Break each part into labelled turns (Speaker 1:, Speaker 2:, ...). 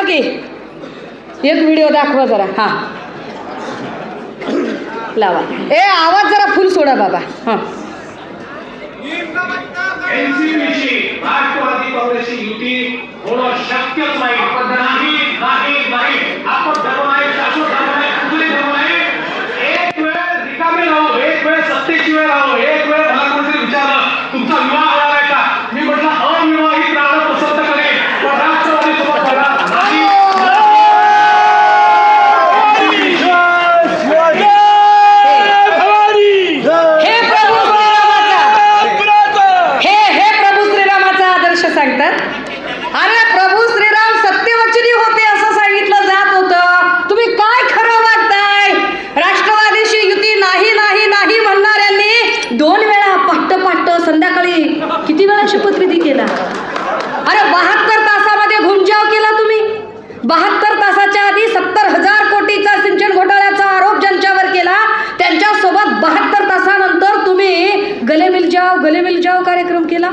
Speaker 1: की एक व्हिडिओ दाखवा जरा. हां लावा. आवाज जरा फुल सोडा बाबा. हां
Speaker 2: एनसीपीशी राष्ट्रवादी काँग्रेसची युती होणं शक्यच नाही. आपण धर्म नाही, शाश्वत धर्म नाही, कुठले धर्म नाही. एक वेळ रिकामे राहू, एक वेळ सत्तेची वेळ राहू, एक वेळ मला कोणतरी विचारलं तुमचा विवाह होणार आहे का, मी म्हटलं अविवाहित राहणं पसंत करेन, पण राष्ट्रवादी सोबत करणार नाही.
Speaker 1: सांगतात अरे प्रभू श्रीराम सत्यवचनी होते असं सांगितलं जात होतं. तुम्ही काय खरं वाटताय? राष्ट्रवादीशी युती नाही नाही नाही म्हणणाऱ्यांनी 2 वेळा पट्ट संध्याकाळी किती वेळा शपथविधी केला? अरे 72 तासामध्ये घुमजाव केला तुम्ही. 72 तासाच्या आधी 70,000 कोटीचा सिंचन घोटाळ्याचा आरोप ज्यांच्यावर केला त्यांच्यासोबत 72 तासानंतर तुम्ही गले मिल जाओ कार्यक्रम केला.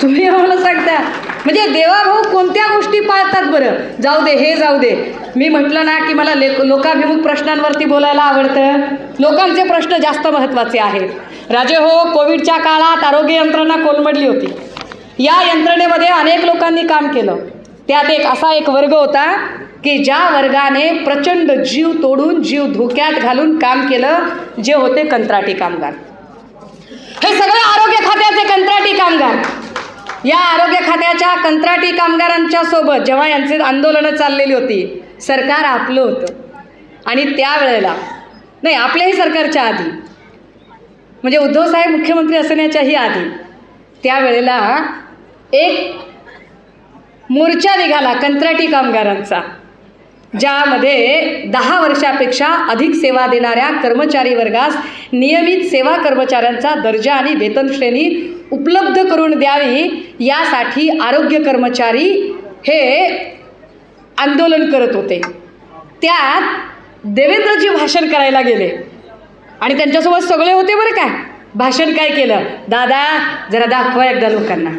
Speaker 1: तुम्ही आम्हाला सांगता म्हणजे देवाभाऊ कोणत्या गोष्टी पाळतात बरं? जाऊ दे, हे जाऊ दे. मी म्हटलं ना की मला लोकाभिमुख प्रश्नांवरती बोलायला आवडतं. लोकांचे प्रश्न जास्त महत्त्वाचे आहेत. राजे हो, कोविडच्या काळात आरोग्य यंत्रणा कोलमडली होती. या यंत्रणेमध्ये अनेक लोकांनी काम केलं. त्यात असा एक वर्ग होता की ज्या वर्गाने प्रचंड जीव तोडून जीव धोक्यात घालून काम केलं, जे होते कंत्राटी कामगार. हे सगळे आरोग्य खात्याचे कंत्राटी कामगार. या आरोग्य खात्याच्या कंत्राटी कामगारांच्या सोबत जेव्हा यांचे आंदोलनं चाललेली होती, सरकार आपलं होतं. आणि त्यावेळेला नाही, आपल्याही सरकारच्या आधी म्हणजे उद्धवसाहेब मुख्यमंत्री असण्याच्याही आधी त्यावेळेला एक मोर्चा निघाला कंत्राटी कामगारांचा, ज्यामध्ये 10 वर्षापेक्षा अधिक सेवा देणाऱ्या कर्मचारी वर्गास नियमित सेवा कर्मचाऱ्यांचा दर्जा आणि वेतन श्रेणी उपलब्ध करून द्यावी यासाठी आरोग्य कर्मचारी हे आंदोलन करत होते. त्यात देवेंद्रजी भाषण करायला गेले आणि त्यांच्यासोबत सगळे होते बरं काय. भाषण काय केलं? दादा जरा दाखवा एकदा लोकांना.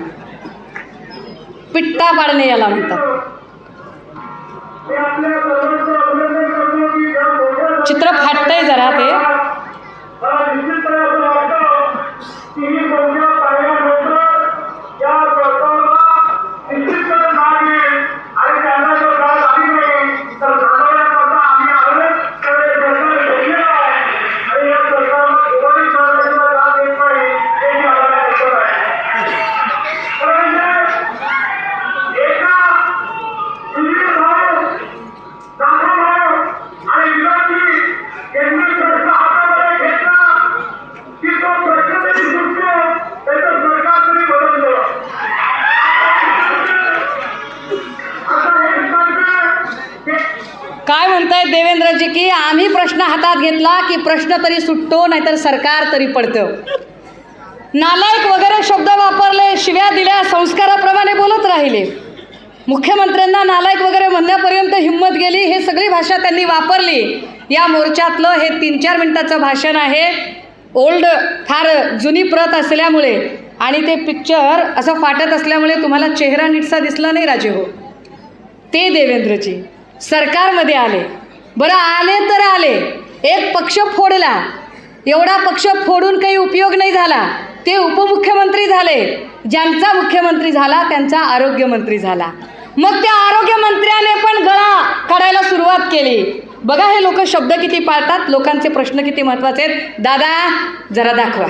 Speaker 1: पिट्टा पाडणे याला म्हणतात. चित्र फाटतंय जरा ते. काय म्हणतायत देवेंद्रजी की आम्ही प्रश्न हातात घेतला की प्रश्न तरी सुटतो, नाहीतर सरकार तरी पडतं. नालायक वगैरे शब्द वापरले, शिव्या दिल्या, संस्काराप्रमाणे बोलत राहिले. मुख्यमंत्र्यांना नालायक वगैरे म्हणण्यापर्यंत हिंमत गेली. हे सगळी भाषा त्यांनी वापरली. या मोर्चातलं हे 3-4 मिनिटाचं भाषण आहे. ओल्ड फार जुनी प्रत असल्यामुळे आणि ते पिक्चर असं फाटत असल्यामुळे तुम्हाला चेहरा नीटसा दिसला नाही राजे हो. ते देवेंद्रजी सरकारमध्ये आले. बरं आले तर आले, एक पक्ष फोडला. एवढा पक्ष फोडून काही उपयोग नाही झाला. ते उपमुख्यमंत्री झाले. ज्यांचा मुख्यमंत्री झाला त्यांचा आरोग्यमंत्री झाला. मग त्या आरोग्यमंत्र्याने पण गळा काढायला सुरुवात केली. बघा हे लोक शब्द किती पाळतात, लोकांचे प्रश्न किती महत्त्वाचे आहेत. दादा जरा दाखवा.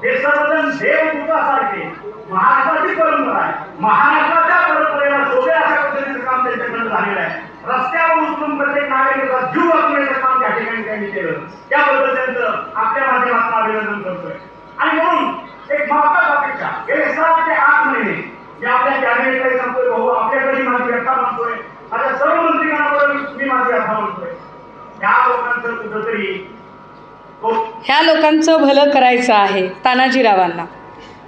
Speaker 2: हे सर्वजण देवदूतासारखे महाराष्ट्राची परंपरा आहे. महाराष्ट्राच्या परंपरेला शोभे अशा पद्धतीचं काम त्यांच्याकडे झालेलं आहे. रस्त्यावर उचलून प्रत्येक नागरिकाचा जीव वाचवण्याचं काम त्या ठिकाणी त्यांनी केलं. त्याबद्दल त्यांचं आपल्या माध्यमातून अभिनंदन करतोय. आणि म्हणून एक महत्त्वाची अपेक्षा, गेले 7 ते 8 महिने मी आपल्या कॅबिनेटकडे सांगतोय, भाऊ आपल्याकडे माझी व्यथा मानतोय, माझ्या सर्व मंत्रिकांबरोबर मी माझी व्यथा मानतोय. या लोकांचं कुठंतरी
Speaker 1: ह्या लोकांचं भलं करायचं आहे. तानाजीरावांना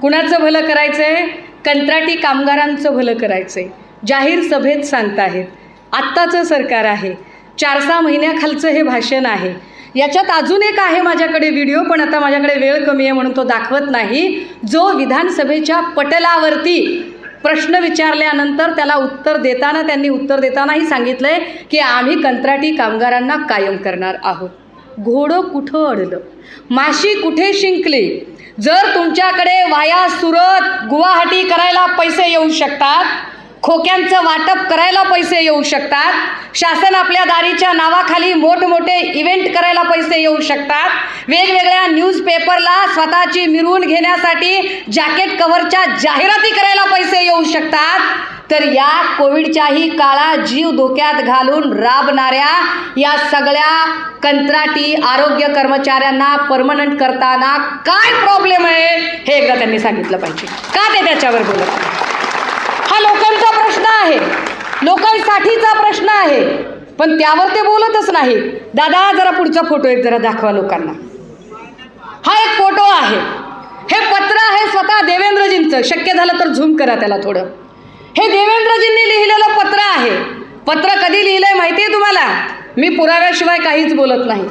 Speaker 1: कुणाचं भलं करायचं आहे? कंत्राटी कामगारांचं भलं करायचं आहे. जाहीर सभेत सांगताहेत. आत्ताचं सरकार आहे, 4-6 महिन्याखालचं हे भाषण आहे. याच्यात अजून एक आहे माझ्याकडे व्हिडिओ, पण आता माझ्याकडे वेळ कमी आहे म्हणून तो दाखवत नाही. जो विधानसभेच्या पटलावरती प्रश्न विचारल्यानंतर त्याला उत्तर देताना त्यांनी उत्तर देतानाही सांगितलं आहे की आम्ही कंत्राटी कामगारांना कायम करणार आहोत. घोडं कुठं अडलं, माशी कुठे शिंकली. जर तुमच्याकडे वाया सुरत गुवाहाटी करायला पैसे येऊ शकतात, खोक्यांचं वाटप करायला पैसे येऊ शकतात, शासन आपल्या दारीच्या नावाखाली मोठमोठे इव्हेंट करायला पैसे येऊ शकतात, वेगवेगळ्या न्यूजपेपरला स्वतःची मिरवून घेण्यासाठी जॅकेट कव्हरच्या जाहिराती करायला पैसे येऊ शकतात, तर या कोविडच्याही काळात जीव धोक्यात घालून राबणाऱ्या या सगळ्या कंत्राटी आरोग्य कर्मचाऱ्यांना परमनंट करताना काय प्रॉब्लेम आहे हे एकदा त्यांनी सांगितलं पाहिजे. का ते त्याच्यावर बोलत नाही? हा लोकांचा प्रश्न आहे, लोकांसाठीचा प्रश्न आहे, पण त्यावर ते बोलतच नाही. दादा जरा पुढचा फोटो एक जरा दाखवा लोकांना. हा एक फोटो आहे, हे पत्र आहे स्वतः देवेंद्रजींचं. शक्य झालं तर झूम करा त्याला थोडं. हे देवेंद्रजींनी लिहिलेलं पत्र आहे. पत्र कधी लिहिलंय माहिती आहे तुम्हाला? मी पुराव्याशिवाय काहीच बोलत नाही.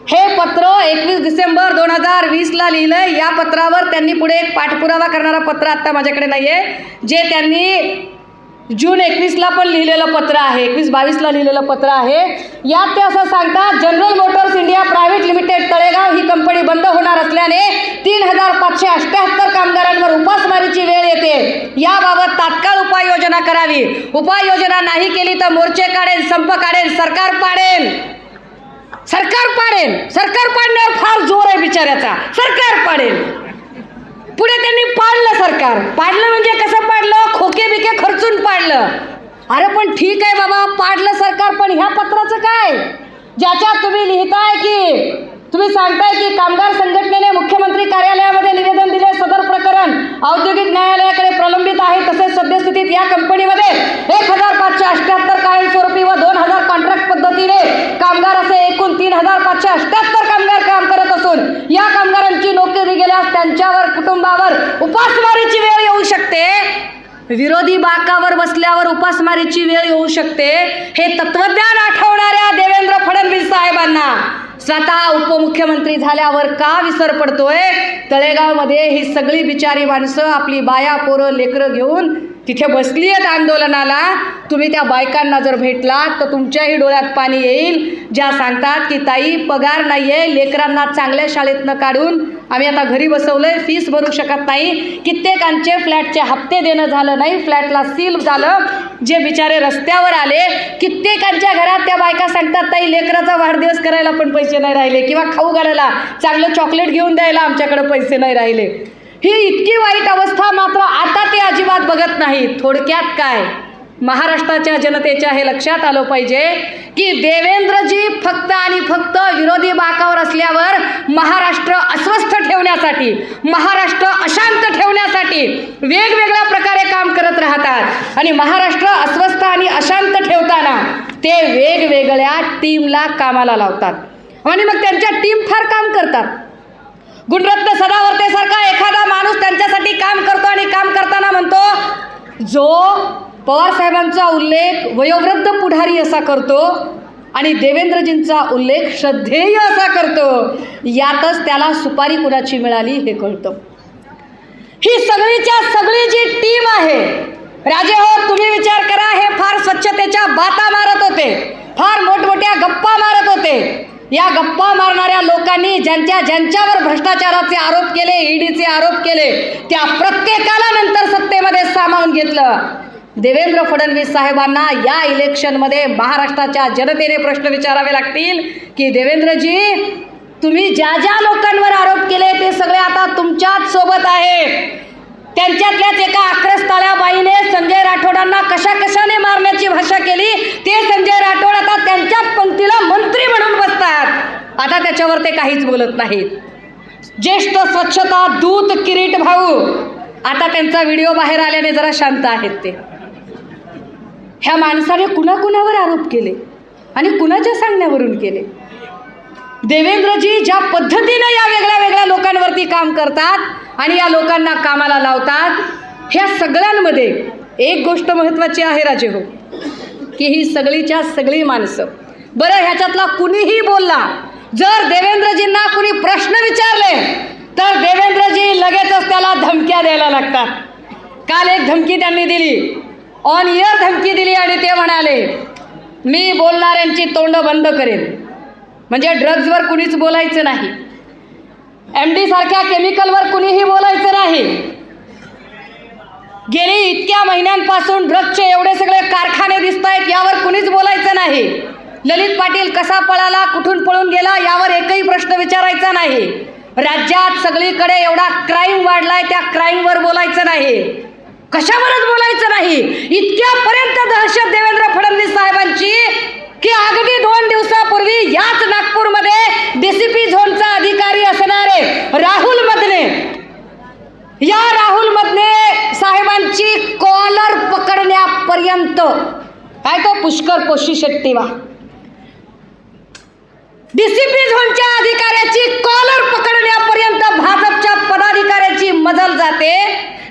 Speaker 1: हे पत्र 21 डिसेंबर 2020ला लिहिलं. या पत्रावर त्यांनी पुढे एक पाठपुरावा करणारा पत्र आत्ता माझ्याकडे नाही आहे, जे त्यांनी जून 21ला पण लिहिलेलं पत्र आहे, 21-22ला लिहिलेलं पत्र आहे. यात ते असं सांगतात, general motors India private limited Talegaon ही कंपनी बंद होणार असल्याने 3578 कामगारांवर उपासमारीची वेळ येते. याबाबत तात्काळ उपाययोजना करावी. उपाययोजना नाही केली तर मोर्चे काढेल, संप काढेल, सरकार पाडेल. सरकार पाडेल. सरकार पाडण्यावर फार जोर आहे बिचाऱ्याचा. सरकार पाडेल. पुढे त्यांनी पाडलं. सरकार पाडलं म्हणजे कसं पाडलं? खोके बिके खर्चून पाडलं. अरे पण ठीक आहे बाबा, पाडलं सरकार, पण ह्या पत्राचं काय? ज्याच्यात तुम्ही लिहिताय की तुम्ही सांगताय की कामगार संघटनेने मुख्यमंत्री कार्यालयामध्ये निवेदन दिले, सदर प्रकरण औद्योगिक न्यायालयाकडे प्रलंबित आहे. तसेच सद्यस्थितीत या कंपनीमध्ये 1578 कायमस्वरूपी व 2000 कॉन्ट्रॅक्ट पद्धतीने कामगार असे एकूण 3578 कामगार काम करत असून या कामगारांची नोकरी गेल्यास त्यांच्यावर कुटुंबावर उपासमारीची वेळ येऊ शकते. विरोधी बाकावर बसल्यावर उपासमारीची वेळ येऊ शकते. हे तत्वज्ञान आठवणाऱ्या देवेंद्र फडणवीस साहेबांना स्वतः उपमुख्यमंत्री झाल्यावर का विसर पडतोय? तळेगावमध्ये ही सगळी बिचारी माणसं आपली बाया पोरं लेकरं घेऊन तिथे बसली आहेत आंदोलनाला. तुम्ही त्या बायकांना जर भेटलात तर तुमच्याही डोळ्यात पाणी येईल, ज्या सांगतात की ताई पगार नाही आहे, लेकरांना चांगल्या शाळेतनं काढून आम्ही आता घरी बसवलंय, फीस भरू शकत नाही. कित्येकांचे फ्लॅटचे हप्ते देणं झालं नाही, फ्लॅटला सील झालं, जे बिचारे रस्त्यावर आले. कित्येकांच्या घरात त्या बायका सांगतात ताई लेकराचा वाढदिवस करायला पण पैसे नाही राहिले, किंवा खाऊ घालायला चांगलं चॉकलेट घेऊन द्यायला आमच्याकडे पैसे नाही राहिले. ही इतकी वाईट अवस्था मात्र आता ते अजिबात बघत नाही. थोडक्यात काय, महाराष्ट्राच्या जनतेच्या हे लक्षात आलं पाहिजे की देवेंद्रजी फक्त आणि फक्त विरोधी बाकावर असल्यावर महाराष्ट्र अस्वस्थ ठेवण्यासाठी, महाराष्ट्र अशांत ठेवण्यासाठी वेगवेगळ्या प्रकारे काम करत राहतात. आणि महाराष्ट्र अस्वस्थ आणि अशांत ठेवताना ते वेगवेगळ्या टीमला कामाला लावतात आणि मग त्यांच्या टीम फार काम करतात. गुणरत्न सदावर्तेसारखा एखादा माणूस त्यांच्यासाठी काम करतो आणि काम करताना म्हणतो, जो पवारसाहेबांचा उल्लेख वयोवृद्ध पुढारी असा करतो आणि देवेंद्रजींचा उल्लेख श्रद्धेय असा करतो, यातच त्याला सुपारी कुणाची मिळाली हे कळतं. ही सगळीच्या सगळी जी टीम आहे, राजे हो तुम्ही विचार करा, हे फार स्वच्छतेच्या बाता मारत होते, फार मोठमोठ्या गप्पा मारत होते. या गप्पा मारणाऱ्या लोकांनी ज्यांच्यावर भ्रष्टाचाराचे आरोप केले, ईडीचे आरोप केले, त्या प्रत्येकाला नंतर सत्तेमध्ये सामावून घेतलं. देवेंद्र फडणवीस साहेबांना या इलेक्शनमध्ये महाराष्ट्राच्या जनतेने प्रश्न विचारावे लागतील की देवेंद्रजी तुम्ही ज्या ज्या लोकांवर आरोप केले ते सगळे आता तुमच्याच सोबत आहे. त्यांच्यातल्याच एका आक्रस्ताळ्या बाईने संजय राठोडांना कशाने मारण्याची भाषा केली, ते संजय राठोड आता त्यांच्याच पंक्तीला मंत्री म्हणून बसतात. आता त्याच्यावर ते काहीच बोलत नाहीत. ज्येष्ठ स्वच्छता दूत किरीट भाऊ आता त्यांचा व्हिडिओ बाहेर आल्याने जरा शांत आहेत. ते ह्या माणसाने कुणाकुणावर आरोप केले आणि कुणाच्या सांगण्यावरून केले. देवेंद्रजी ज्या पद्धतीने या वेगळ्या वेगळ्या लोकांवरती काम करतात आणि या लोकांना कामाला लावतात, ह्या सगळ्यांमध्ये एक गोष्ट महत्त्वाची आहे राजे हो, की ही सगळीच्या सगळी माणसं, बरं ह्याच्यातला कुणीही बोलला जर देवेंद्रजींना कुणी प्रश्न विचारले तर देवेंद्रजी लगेचच त्याला धमक्या द्यायला लागतात. काल एक धमकी त्यांनी दिली, ऑन एअर धमकी दिली आणि ते म्हणाले मी बोलणाऱ्यांची तोंड बंद करेन. म्हणजे ड्रग्जवर कुणीच बोलायचं नाही, MD सारख्या केमिकलवर कुणीही बोलायचं नाही. गेली इतक्या महिन्यांपासून ड्रग्जचे एवढे सगळे कारखाने दिसत आहेत यावर कुणीच बोलायचं नाही. ललित पाटील कसा पळाला, कुठून पळून गेला यावर एकही प्रश्न विचारायचा नाही. राज्यात सगळीकडे एवढा क्राईम वाढलाय, त्या क्राईमवर बोलायचं नाही, कशावरच बोलायचं नाही. इतक्यापर्यंत दहशत देवेंद्र फडणवीस साहेबांची की अगदी 2 दिवसापूर्वी याच नागपूरमध्ये DCP झोनचा अधिकारी असणारे राहुल मदने, या राहुल मदने साहेबांची कॉलर पकडण्यापर्यंत, काय तो पुष्कर पोशी शेट्टीवा, DCP झोनच्या अधिकाऱ्याची कॉलर पकडण्यापर्यंत भाजपच्या पदाधिकाऱ्याची मजल जाते.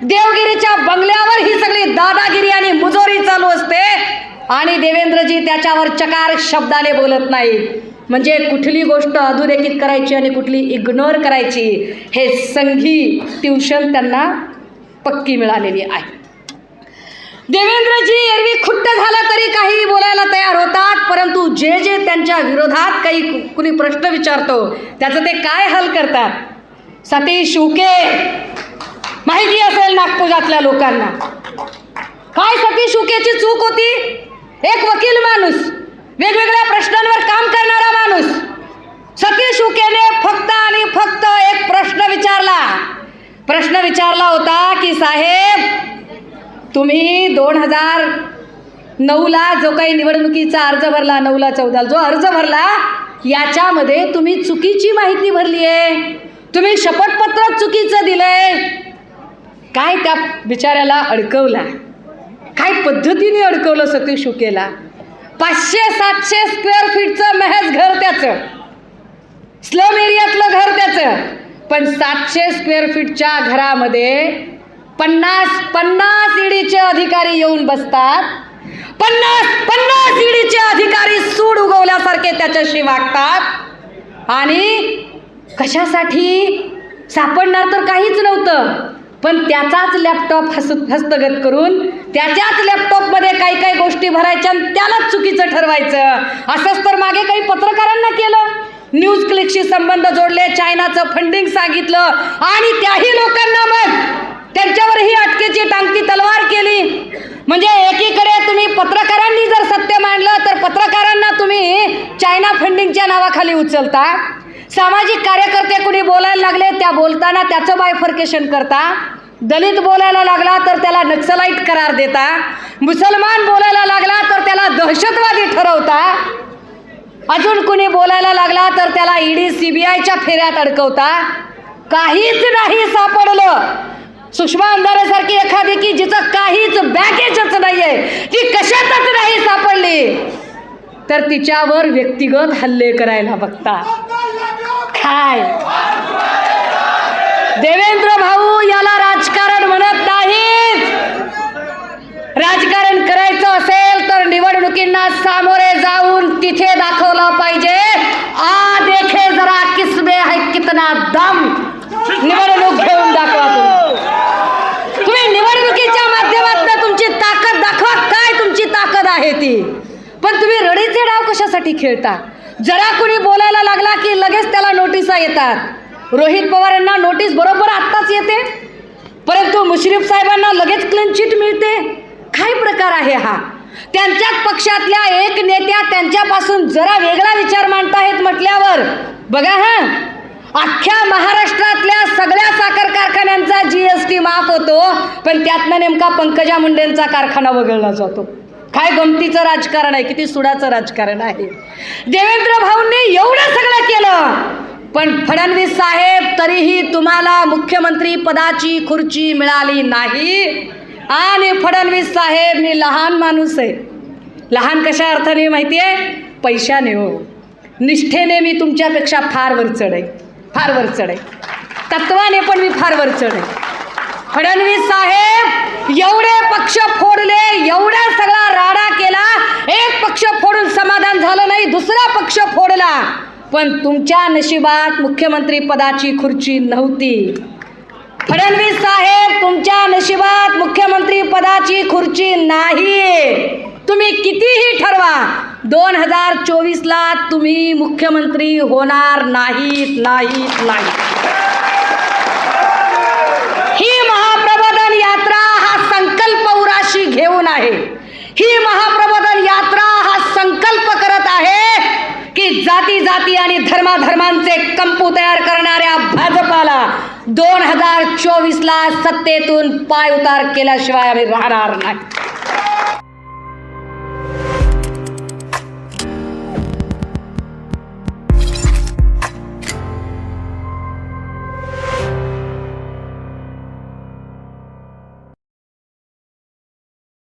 Speaker 1: देवगिरीच्या बंगल्यावर ही सगळी दादागिरी आणि मुजोरी चालू असते आणि देवेंद्रजी त्याच्यावर चकार शब्दाने बोलत नाही. म्हणजे कुठली गोष्ट अधोरेखित करायची आणि कुठली इग्नोर करायची हे संघी ट्युशन त्यांना पक्की मिळालेली आहे. देवेंद्रजी एरवी खुट्ट झाला तरी काही बोलायला तयार होतात, परंतु जे जे त्यांच्या विरोधात काही कुणी प्रश्न विचारतो त्याचं ते काय हल करतात. सतीश उके माहिती असेल नागपुरातल्या लोकांना, काय सतीश उकेची चूक होती. एक वकील माणूस, वेगवेगळ्या प्रश्नांवर काम करणारा माणूस, सतीश उकेने फक्त आणि फक्त एक प्रश्न विचारला होता की साहेब तुम्ही 2009ला जो काही निवडणुकीचा अर्ज भरला, 9ला 14ला जो अर्ज भरला याच्यामध्ये तुम्ही चुकीची माहिती भरली आहे, तुम्ही शपथपत्र चुकीचं दिलंय. काय त्या बिचाऱ्याला अडकवला, काय पद्धतीने अडकवलं सतीश उकेला. 500-700 स्क्वेअर फीटचं महज घर त्याचं, स्लम एरियातलं घर त्याचं, पण 700 स्क्वेअर फीटच्या घरामध्ये 50 ईडीचे अधिकारी येऊन बसतात. 50 ईडीचे अधिकारी सूड उगवल्यासारखे त्याच्याशी वागतात. आणि कशासाठी सापडणार तर काहीच नव्हतं, पण त्याचाच लॅपटॉप हस्तगत करून त्याच्याच लॅपटॉपमध्ये काही गोष्टी भरायच्या आणि त्यालाच चुकीचं ठरवायचं. असंच तर मागे काही पत्रकारांना केलं, न्यूज क्लिकशी संबंध जोडले, चायनाचं फंडिंग सांगितलं आणि त्याही लोकांना मग त्यांच्यावरही अटकेची टांगती तलवार केली. म्हणजे एकीकडे तुम्ही पत्रकारांनी जर सत्य मांडलं तर पत्रकारांना तुम्ही चायना फंडिंगच्या नावाखाली उचलता. सामाजिक कार्यकर्ते कुणी बोलायला लागले, त्या बोलताना त्याचं बायफर्केशन करता. दलित बोलायला लागला तर त्याला नक्सलाईट करार देता. मुसलमान बोलायला लागला तर त्याला दहशतवादी ठरवता. अजून कुणी बोलायला लागला तर त्याला ED CBIच्या फेऱ्यात अडकवता. काहीच नाही सापडलं. सुषमा अंधारेसारखी एखादी की जिचं काहीच बॅगेजच नाहीये, ती कशातच नाही सापडली, तर तिच्यावर व्यक्तिगत हल्ले करायला बघता. काय देवेंद्र भाऊ याला राजकारण म्हणत नाहीत. राजकारण करायचं असेल तर निवडणुकींना सामोरे जाऊन तिथे दाखवलं पाहिजे. आ देखे जरा किसमे है कितना दम. निवडणूक घेऊन दाखवा तुम्ही निवडणुकीच्या माध्यमातून तुमची ताकद दाखवा, काय तुमची ताकद आहे ती. पण तुम्ही रडीचे डाव कशासाठी खेळता. जरा कुणी बोलायला लागला की लगेच त्याला नोटिसा येतात. रोहित पवार यांना नोटीस बरोबर आत्ताच येते, परंतु मुश्रीफ साहेबांना लगेच क्लीन चिट मिळते. काय प्रकार आहे हा. त्यांच्याच पक्षातल्या एक नेत्या त्यांच्यापासून जरा वेगळा विचार मांडतायत म्हटल्यावर बघा, अख्ख्या महाराष्ट्रातल्या सगळ्या साखर कारखान्यांचा GST माफ होतो, पण त्यातनं नेमका पंकजा मुंडेंचा कारखाना वगळला जातो. काय गमतीचं राजकारण आहे, किती सुडाचं राजकारण आहे. देवेंद्र भाऊंनी एवढं सगळं केलं, पण फडणवीस साहेब तरीही तुम्हाला मुख्यमंत्री पदाची खुर्ची मिळाली नाही. आणि फडणवीस साहेब मी लहान माणूस आहे. लहान कशा अर्थाने माहिती आहे, पैशाने हो, निष्ठेने मी तुमच्यापेक्षा फार वरचढ आहे, फार वरचढ आहे. तत्वाने पण मी फार वरचढ आहे. फडणवीस साहेब एवढे पक्ष फोडले, एवढा सगळा राडा केला, एक पक्ष फोडून समाधान झालं नाही, दुसरा पक्ष फोडला. पण तुमच्या नशिबात मुख्यमंत्री पदाची खुर्ची नव्हती. फडणवीस साहेब, तुमच्या नशिबात मुख्यमंत्री पदाची खुर्ची नाही. तुम्ही कितीही ठरवा, 2024ला तुम्ही मुख्यमंत्री होणार नाहीत. ही महाप्रबोधन यात्रा हा संकल्प उराशी घेऊन आहे. ही महाप्रबोधन यात्रा हा संकल्प करत आहे की जाती जाती आणि धर्माधर्मांचे कंपू तयार करणाऱ्या भाजपाला 2024ला सत्तेतून पायउतार केल्याशिवाय आम्ही राहणार नाही.